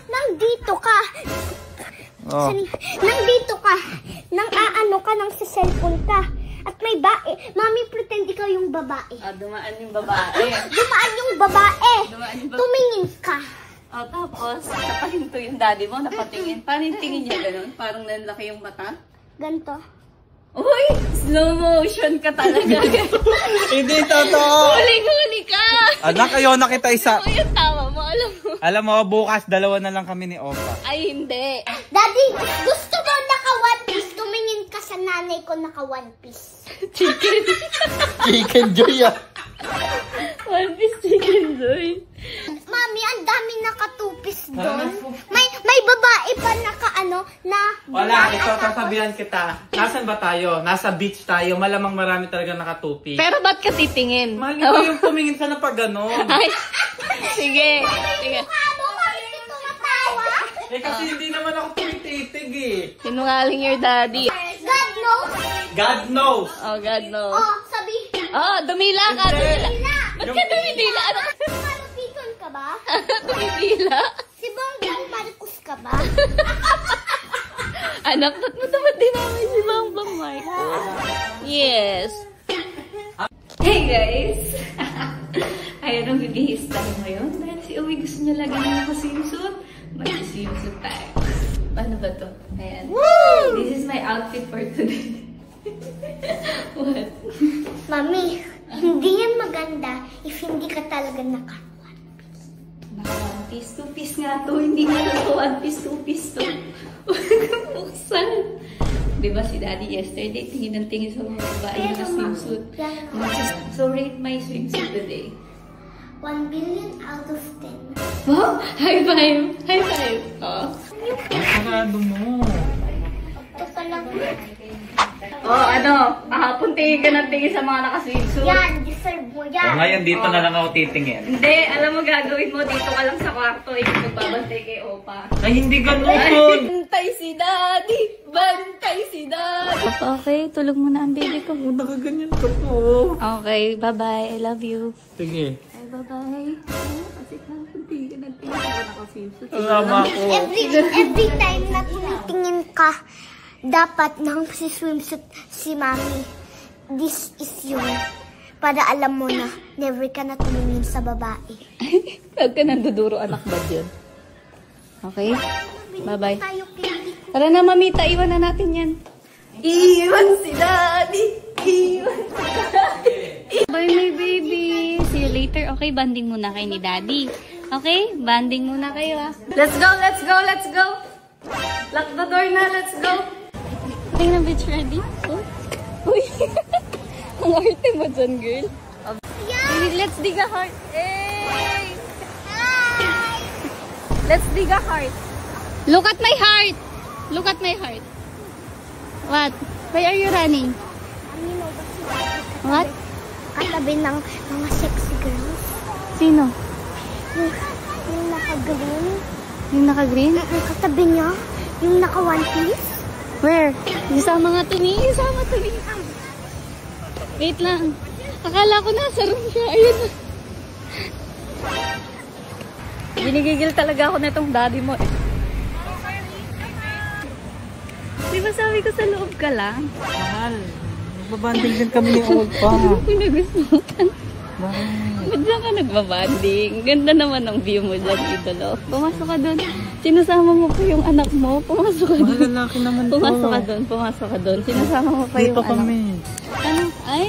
nandito ka. Oh. Nandito ka. Nang aano ka, nang sa cellphone ka. At may bae. Mami, pretend ikaw yung babae. Dumaan yung babae. Dumaan yung babae. Tumingin ka. Tapos, napahinto yung daddy mo, napatingin. Paano yung tingin niya ganun? Parang nanlaki yung mata? Ganto. Uy! Slow motion ka talaga. Hindi totoo. Huli ka! Anak, ayaw na kita isa. Ano yung tama mo? Alam mo? Alam mo, bukas dalawa na lang kami ni Opa. Ay, hindi. Daddy, gusto mo naka one piece? Tumingin ka sa nanay ko naka one piece. Chicken. Chicken Joy ah. One piece chicken joy. Mami, ang dami naka two piece doon. May babae pa naka ano na. Wala, ito sasabihan kita. Nasaan ba tayo? Nasa beach tayo. Malamang marami talaga naka-tupi. Pero ba't ka titingin? Mali ko yung tumingin ka na pag gano'n. Ay, sige. Sige. Ano, bakit ka tumatawa? Kasi hindi naman ako tumititig eh. Sinungaling your daddy. God knows. God knows. Oh, God knows. Oh, sabi. Oh, dumila ka. Dumila. Ba't ka dumidila? Ano? Malupiton ka ba? Dumidila? Si Bongbong Marcos ka ba? Anak, ba't mo naman dinamay si Bongbong Marcos? Yes. Hey guys! Ayan ang bibihis tayo ngayon. Dahil si Uwi gusto niya lagi na nakaswimsuit. Mag-swimsuit tayo. Ano ba to? Ayan. Woo! This is my outfit for today. What? Mami, hindi yan maganda if hindi ka talaga naka-one piece. Naka-one piece, two piece nga to. Hindi nga to one piece, two piece to. Buksan. Diba si Daddy yesterday, tingin ng tingin sa mga babae na swimsuit. So rate my swimsuit today. 1 billion out of 10. Wow! High five! High five! Oh. Ang sarado mo. Ito pa lang. Oh, ano? Kahapon tingin ka ng tingin sa mga nakaswimsuit. Yan, deserve mo yan. Ngayon dito na lang ako titingin. Hindi, alam mo gagawin mo dito ka lang sa kwarto. Ikaw magbabantay kay Opa. Ay, hindi ganun. Bantay si Daddy! Bantay si Daddy! Okay, tulog mo na ang baby ko. Nakaganyan ka po. Okay, bye-bye. I love you. Sige. Ay, bye-bye. Kasi kahapon tingin ka ng tingin sa mga nakaswimsuit. Tama ko. Every time na tumitingin ka, dapat nang si swimsuit si Mami. This is yun. Para alam mo na, never ka na tumingin sa babae. Huwag ka nanduduro, anak ba dyan? Okay? Bye-bye. Tayo, Kelly. Tara na, mamita. Iwan na natin yan. Iwan si Daddy! Iwan si Daddy! Bye, my baby! See you later. Okay, banding muna kayo ni Daddy. Okay? Banding muna kayo, ha? Let's go! Let's go! Let's go! Lock the door na! Let's go! Tingnan na, bitch, ready? Oh. Uy! Ang arte mo dyan, girl. Let's dig a heart. Hey! Hi! Let's dig a heart. Look at my heart. Look at my heart. What? Why are you running? What? Katabi ng mga sexy girls. Sino? Yung naka-green. Yung naka-green? Katabi niya. Yung naka-one piece. Where? Isama nga to me. Isama to me. Wait lang. Akala ko nasa room siya. Ayun. Ginigigil talaga ako na itong daddy mo eh. Diba sabi ko sa loob ka lang? Mahal. Nagbabanding din kami ni Opa. Pinagustuhan. Ba't dyan ka nagbabanding? Ganda naman ang view mo dyan, idolo. Pumasok ka doon. Sinasama mo pa yung anak mo. Pumasok ka doon. Malalaki naman to. Pumasok ka doon. Pumasok ka doon. Sinasama mo pa yung Dito anak. kami. Ano? Ay?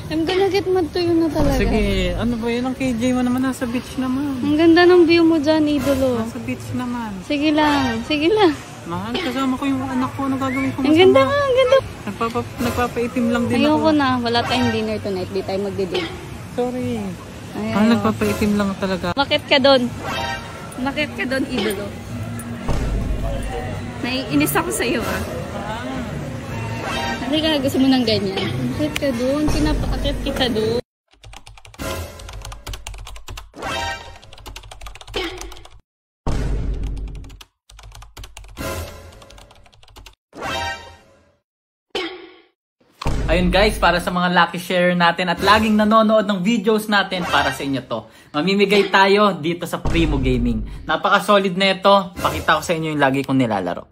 I'm gonna get mad to yun na talaga. Sige, ano ba yun? Ang KJ mo naman nasa beach naman. Ang ganda ng view mo dyan, idolo. Nasa beach naman. Sige lang. Sige lang. Mahal, kasama ko yung anak ko. Ano gagawin ko Ang ganda nga. Ang ganda. Nagpapaitim lang din Ayoko ako. na. Wala tayong dinner tonight. Di tayo magdi-date. Sorry. Ay, Mahal, nagpapaitim lang talaga. Bakit ka doon? Bakit ka doon, idolo? Naiinis ako sa'yo, ah. Kasi ka gusto mo ng ganyan. Bakit ka doon? Pinapaakit kita doon. Ayun guys, para sa mga lucky share natin at laging nanonood ng videos natin, para sa inyo to. Mamimigay tayo dito sa Primo Gaming. Napaka-solid na ito. Pakita ko sa inyo yung lagi kong nilalaro.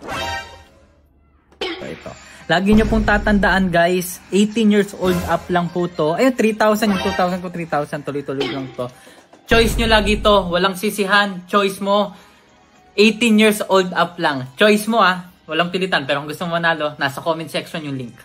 Ito. Lagi nyo pong tatandaan guys, 18 years old up lang po to. Ayun, 3,000 yung 2,000 ko, 3,000. Tuloy-tuloy lang to. Choice nyo lagi to. Walang sisihan. Choice mo. 18 years old up lang. Choice mo Walang pilitan. Pero kung gusto mo manalo, nasa comment section yung link.